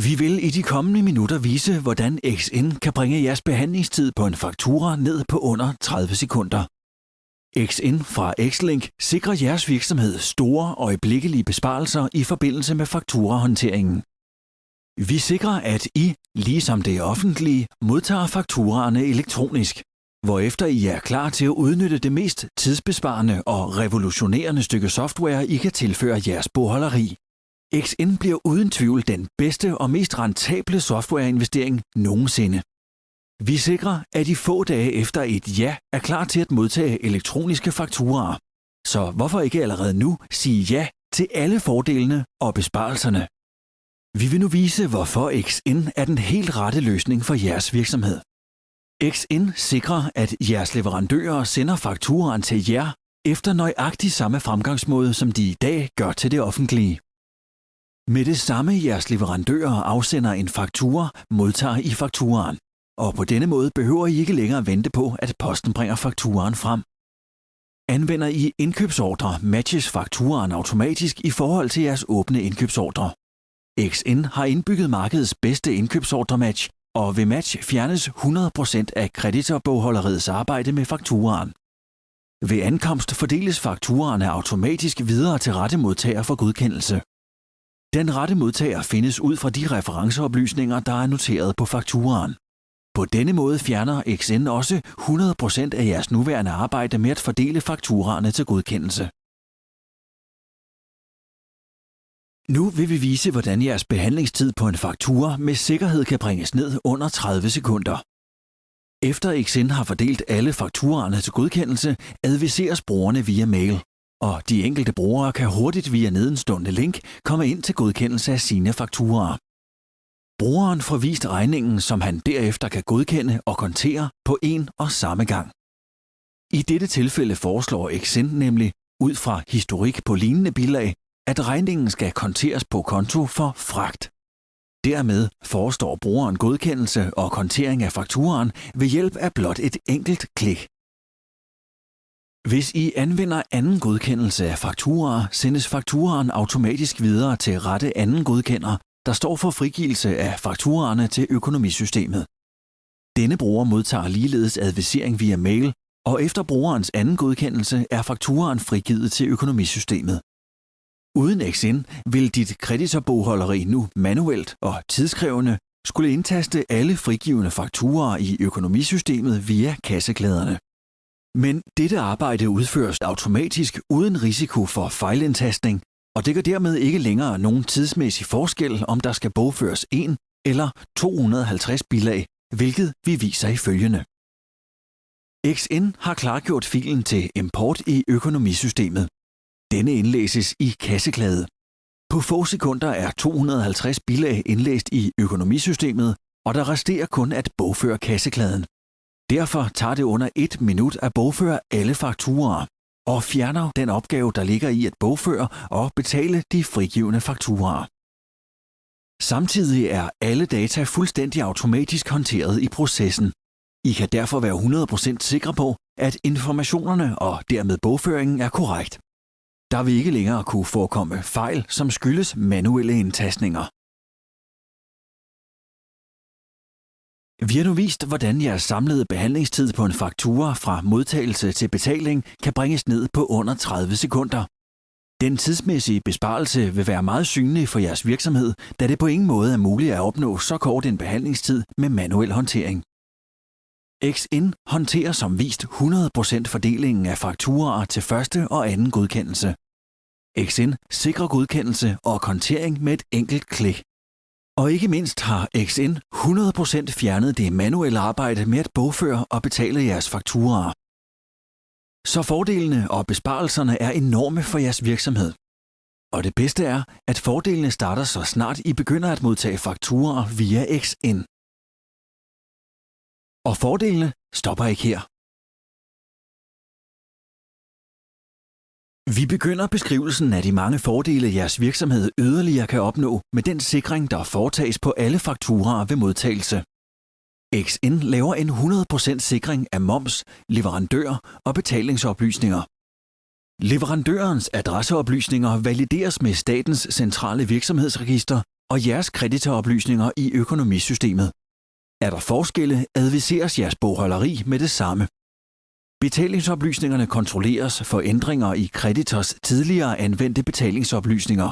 Vi vil i de kommende minutter vise, hvordan XN kan bringe jeres behandlingstid på en faktura ned på under 30 sekunder. XN fra Xlink sikrer jeres virksomhed store øjeblikkelige besparelser i forbindelse med fakturahåndteringen. Vi sikrer, at I, ligesom det offentlige, modtager fakturaerne elektronisk, hvorefter I er klar til at udnytte det mest tidsbesparende og revolutionerende stykke software, I kan tilføre jeres bogholderi. XN bliver uden tvivl den bedste og mest rentable softwareinvestering nogensinde. Vi sikrer, at I få dage efter et ja er klar til at modtage elektroniske fakturaer. Så hvorfor ikke allerede nu sige ja til alle fordelene og besparelserne? Vi vil nu vise, hvorfor XN er den helt rette løsning for jeres virksomhed. XN sikrer, at jeres leverandører sender fakturaen til jer efter nøjagtig samme fremgangsmåde, som de i dag gør til det offentlige. Med det samme jeres leverandører afsender en faktura, modtager I fakturaen, og på denne måde behøver I ikke længere vente på, at posten bringer fakturaen frem. Anvender I indkøbsordre, matches fakturaen automatisk i forhold til jeres åbne indkøbsordre. XN har indbygget markedets bedste indkøbsordrematch, og ved match fjernes 100% af kreditorbogholderiets arbejde med fakturaen. Ved ankomst fordeles fakturaerne automatisk videre til rette modtager for godkendelse. Den rette modtager findes ud fra de referenceoplysninger, der er noteret på fakturaen. På denne måde fjerner XN også 100% af jeres nuværende arbejde med at fordele fakturaerne til godkendelse. Nu vil vi vise, hvordan jeres behandlingstid på en faktura med sikkerhed kan bringes ned under 30 sekunder. Efter XN har fordelt alle fakturaerne til godkendelse, adviseres brugerne via mail, og de enkelte brugere kan hurtigt via nedenstående link komme ind til godkendelse af sine fakturaer. Brugeren får vist regningen, som han derefter kan godkende og kontere på en og samme gang. I dette tilfælde foreslår XN nemlig, ud fra historik på lignende bilag, at regningen skal konteres på konto for fragt. Dermed forestår brugeren godkendelse og kontering af fakturaen ved hjælp af blot et enkelt klik. Hvis I anvender anden godkendelse af fakturaer, sendes fakturaen automatisk videre til rette anden godkender, der står for frigivelse af fakturaerne til økonomisystemet. Denne bruger modtager ligeledes advisering via mail, og efter brugerens anden godkendelse er fakturaen frigivet til økonomisystemet. Uden XN vil dit kreditorbogholderi nu manuelt og tidskrævende skulle indtaste alle frigivne fakturaer i økonomisystemet via kasseklæderne. Men dette arbejde udføres automatisk uden risiko for fejlindtastning, og det gør dermed ikke længere nogen tidsmæssig forskel, om der skal bogføres 1 eller 250 bilag, hvilket vi viser i følgende. XN har klargjort filen til import i økonomisystemet. Denne indlæses i kasseklæde. På få sekunder er 250 bilag indlæst i økonomisystemet, og der resterer kun at bogføre kasseklæden. Derfor tager det under 1 minut at bogføre alle fakturaer, og fjerner den opgave, der ligger i at bogføre og betale de frigivne fakturaer. Samtidig er alle data fuldstændig automatisk håndteret i processen. I kan derfor være 100% sikre på, at informationerne og dermed bogføringen er korrekt. Der vil ikke længere kunne forekomme fejl, som skyldes manuelle indtastninger. Vi har nu vist, hvordan jeres samlede behandlingstid på en faktura fra modtagelse til betaling kan bringes ned på under 30 sekunder. Den tidsmæssige besparelse vil være meget synlig for jeres virksomhed, da det på ingen måde er muligt at opnå så kort en behandlingstid med manuel håndtering. XN håndterer som vist 100% fordelingen af fakturaer til første og anden godkendelse. XN sikrer godkendelse og kontering med et enkelt klik. Og ikke mindst har XN 100% fjernet det manuelle arbejde med at bogføre og betale jeres fakturaer. Så fordelene og besparelserne er enorme for jeres virksomhed. Og det bedste er, at fordelene starter så snart I begynder at modtage fakturaer via XN. Og fordelene stopper ikke her. Vi begynder beskrivelsen af de mange fordele, jeres virksomhed yderligere kan opnå med den sikring, der foretages på alle fakturaer ved modtagelse. XN laver en 100% sikring af moms, leverandør og betalingsoplysninger. Leverandørens adresseoplysninger valideres med statens centrale virksomhedsregister, og jeres kreditoroplysninger i økonomisystemet. Er der forskelle, adviseres jeres bogholderi med det samme. Betalingsoplysningerne kontrolleres for ændringer i kreditors tidligere anvendte betalingsoplysninger.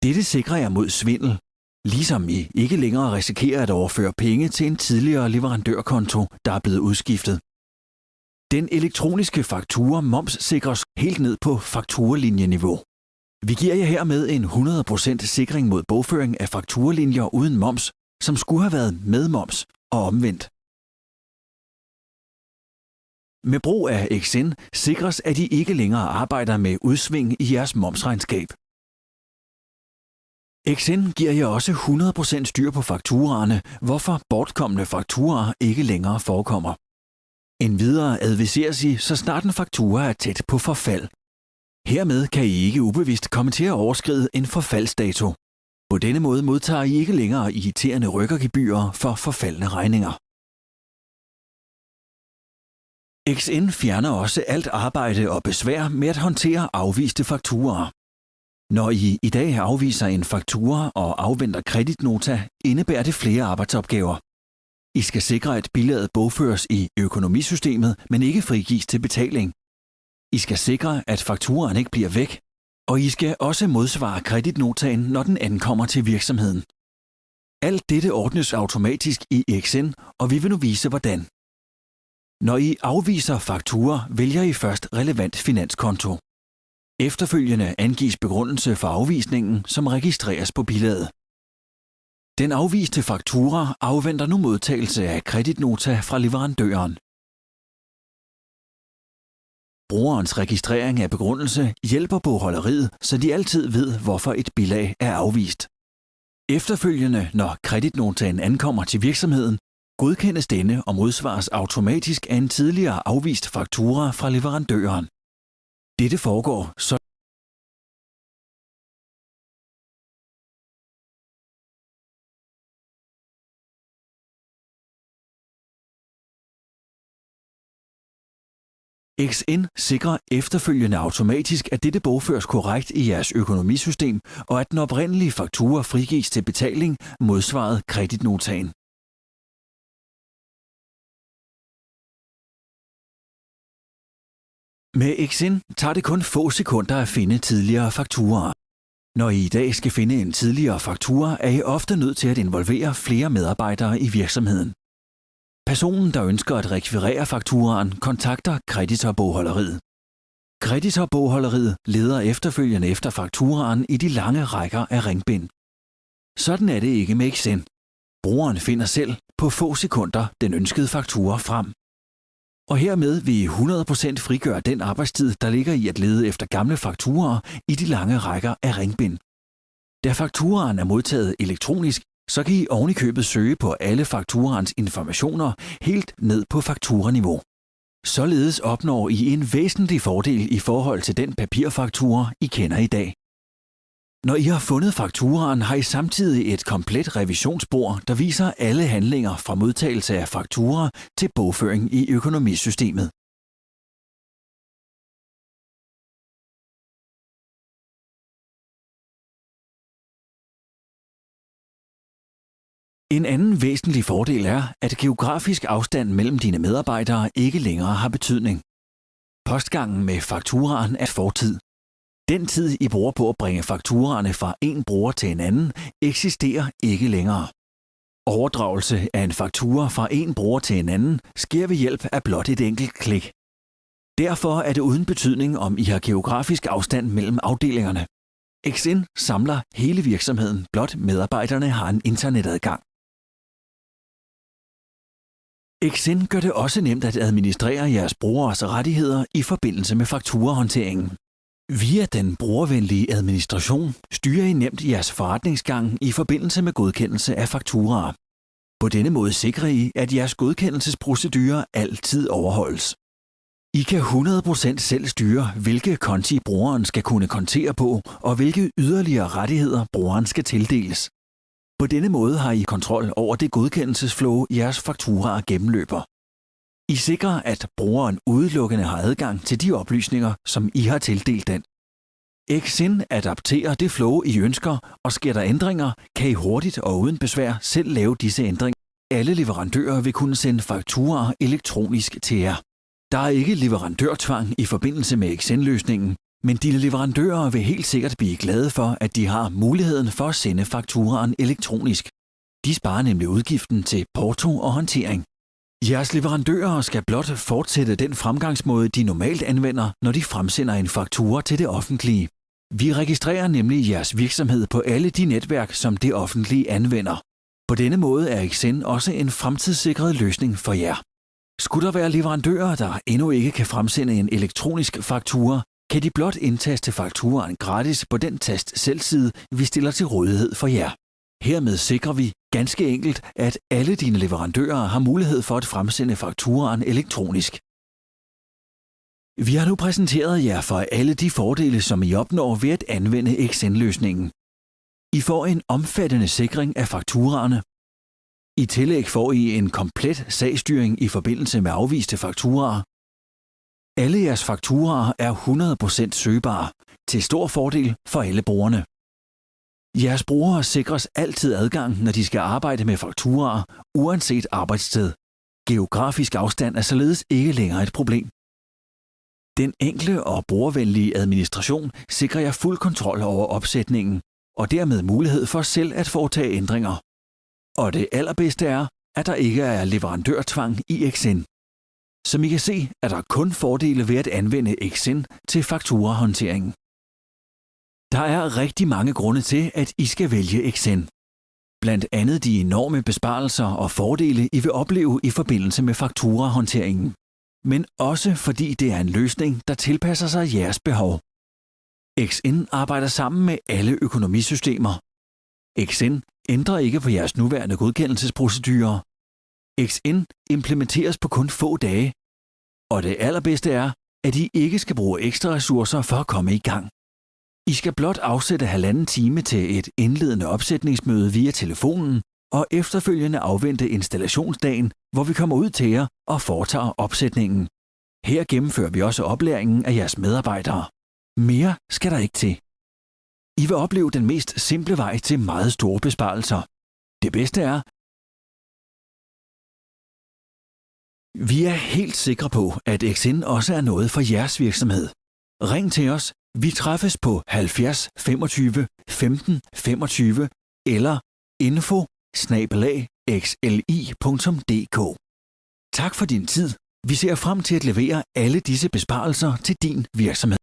Dette sikrer jer mod svindel, ligesom I ikke længere risikerer at overføre penge til en tidligere leverandørkonto, der er blevet udskiftet. Den elektroniske faktura momssikres helt ned på fakturlinjeniveau. Vi giver jer hermed en 100% sikring mod bogføring af fakturalinjer uden moms, som skulle have været med moms og omvendt. Med brug af XN sikres, at I ikke længere arbejder med udsving i jeres momsregnskab. XN giver jer også 100% styr på fakturaerne, hvorfor bortkomne fakturaer ikke længere forekommer. Endvidere adviseres I, så snart en faktura er tæt på forfald. Hermed kan I ikke ubevidst komme til at overskride en forfaldsdato. På denne måde modtager I ikke længere irriterende rykkergebyrer for forfaldne regninger. XN fjerner også alt arbejde og besvær med at håndtere afviste fakturaer. Når I i dag afviser en faktura og afventer kreditnota, indebærer det flere arbejdsopgaver. I skal sikre, at bilaget bogføres i økonomisystemet, men ikke frigives til betaling. I skal sikre, at fakturaen ikke bliver væk, og I skal også modsvare kreditnotaen, når den ankommer til virksomheden. Alt dette ordnes automatisk i XN, og vi vil nu vise hvordan. Når I afviser fakturer, vælger I først relevant finanskonto. Efterfølgende angives begrundelse for afvisningen, som registreres på bilaget. Den afviste faktura afventer nu modtagelse af kreditnota fra leverandøren. Brugerens registrering af begrundelse hjælper bogholderiet, så de altid ved, hvorfor et bilag er afvist. Efterfølgende, når kreditnotaen ankommer til virksomheden, godkendes denne og modsvares automatisk af en tidligere afvist faktura fra leverandøren. Dette foregår så XN sikrer efterfølgende automatisk, at dette bogføres korrekt i jeres økonomisystem, og at den oprindelige faktura frigives til betaling modsvaret kreditnotaen. Med XN tager det kun få sekunder at finde tidligere fakturer. Når I i dag skal finde en tidligere faktura, er I ofte nødt til at involvere flere medarbejdere i virksomheden. Personen, der ønsker at rekvirere fakturaen, kontakter kreditorbogholderiet. Kreditorbogholderiet leder efterfølgende efter fakturaen i de lange rækker af ringbind. Sådan er det ikke med XN. Brugeren finder selv på få sekunder den ønskede faktura frem. Og hermed vil I 100% frigøre den arbejdstid, der ligger i at lede efter gamle fakturer i de lange rækker af ringbind. Da fakturaen er modtaget elektronisk, så kan I ovenikøbet søge på alle fakturans informationer helt ned på fakturaniveau. Således opnår I en væsentlig fordel i forhold til den papirfaktura, I kender i dag. Når I har fundet fakturaen, har I samtidig et komplet revisionsbord, der viser alle handlinger fra modtagelse af fakturer til bogføring i økonomisystemet. En anden væsentlig fordel er, at geografisk afstand mellem dine medarbejdere ikke længere har betydning. Postgangen med fakturaen er fortid. Den tid, I bruger på at bringe fakturaerne fra en bruger til en anden, eksisterer ikke længere. Overdragelse af en faktura fra en bruger til en anden sker ved hjælp af blot et enkelt klik. Derfor er det uden betydning, om I har geografisk afstand mellem afdelingerne. XN samler hele virksomheden, blot medarbejderne har en internetadgang. XN gør det også nemt at administrere jeres brugeres rettigheder i forbindelse med fakturahåndteringen. Via den brugervenlige administration styrer I nemt jeres forretningsgang i forbindelse med godkendelse af fakturaer. På denne måde sikrer I, at jeres godkendelsesprocedurer altid overholdes. I kan 100% selv styre, hvilke konti brugeren skal kunne kontere på, og hvilke yderligere rettigheder brugeren skal tildeles. På denne måde har I kontrol over det godkendelsesflow, jeres fakturaer gennemløber. I sikrer, at brugeren udelukkende har adgang til de oplysninger, som I har tildelt den. XN adapterer det flow, I ønsker, og sker der ændringer, kan I hurtigt og uden besvær selv lave disse ændringer. Alle leverandører vil kunne sende fakturaer elektronisk til jer. Der er ikke leverandørtvang i forbindelse med XN-løsningen, men dine leverandører vil helt sikkert blive glade for, at de har muligheden for at sende fakturaen elektronisk. De sparer nemlig udgiften til porto og håndtering. Jeres leverandører skal blot fortsætte den fremgangsmåde, de normalt anvender, når de fremsender en faktura til det offentlige. Vi registrerer nemlig jeres virksomhed på alle de netværk, som det offentlige anvender. På denne måde er XN også en fremtidssikret løsning for jer. Skulle der være leverandører, der endnu ikke kan fremsende en elektronisk faktura, kan de blot indtaste fakturaen gratis på den tastselside, vi stiller til rådighed for jer. Hermed sikrer vi ganske enkelt, at alle dine leverandører har mulighed for at fremsende fakturaen elektronisk. Vi har nu præsenteret jer for alle de fordele, som I opnår ved at anvende XN-løsningen. I får en omfattende sikring af fakturaerne. I tillæg får I en komplet sagsstyring i forbindelse med afviste fakturaer. Alle jeres fakturaer er 100% søgbare, til stor fordel for alle brugerne. Jeres brugere sikres altid adgang, når de skal arbejde med fakturaer, uanset arbejdssted. Geografisk afstand er således ikke længere et problem. Den enkle og brugervenlige administration sikrer jer fuld kontrol over opsætningen, og dermed mulighed for selv at foretage ændringer. Og det allerbedste er, at der ikke er leverandørtvang i XN. Som I kan se, er der kun fordele ved at anvende XN til fakturahåndteringen. Der er rigtig mange grunde til, at I skal vælge XN. Blandt andet de enorme besparelser og fordele, I vil opleve i forbindelse med fakturahåndteringen. Men også fordi det er en løsning, der tilpasser sig jeres behov. XN arbejder sammen med alle økonomisystemer. XN ændrer ikke på jeres nuværende godkendelsesprocedurer. XN implementeres på kun få dage. Og det allerbedste er, at I ikke skal bruge ekstra ressourcer for at komme i gang. I skal blot afsætte 1,5 time til et indledende opsætningsmøde via telefonen, og efterfølgende afvente installationsdagen, hvor vi kommer ud til jer og foretager opsætningen. Her gennemfører vi også oplæringen af jeres medarbejdere. Mere skal der ikke til. I vil opleve den mest simple vej til meget store besparelser. Det bedste er, vi er helt sikre på, at XN også er noget for jeres virksomhed. Ring til os. Vi træffes på 70 25 15 25 eller info@xli.dk. Tak for din tid. Vi ser frem til at levere alle disse besparelser til din virksomhed.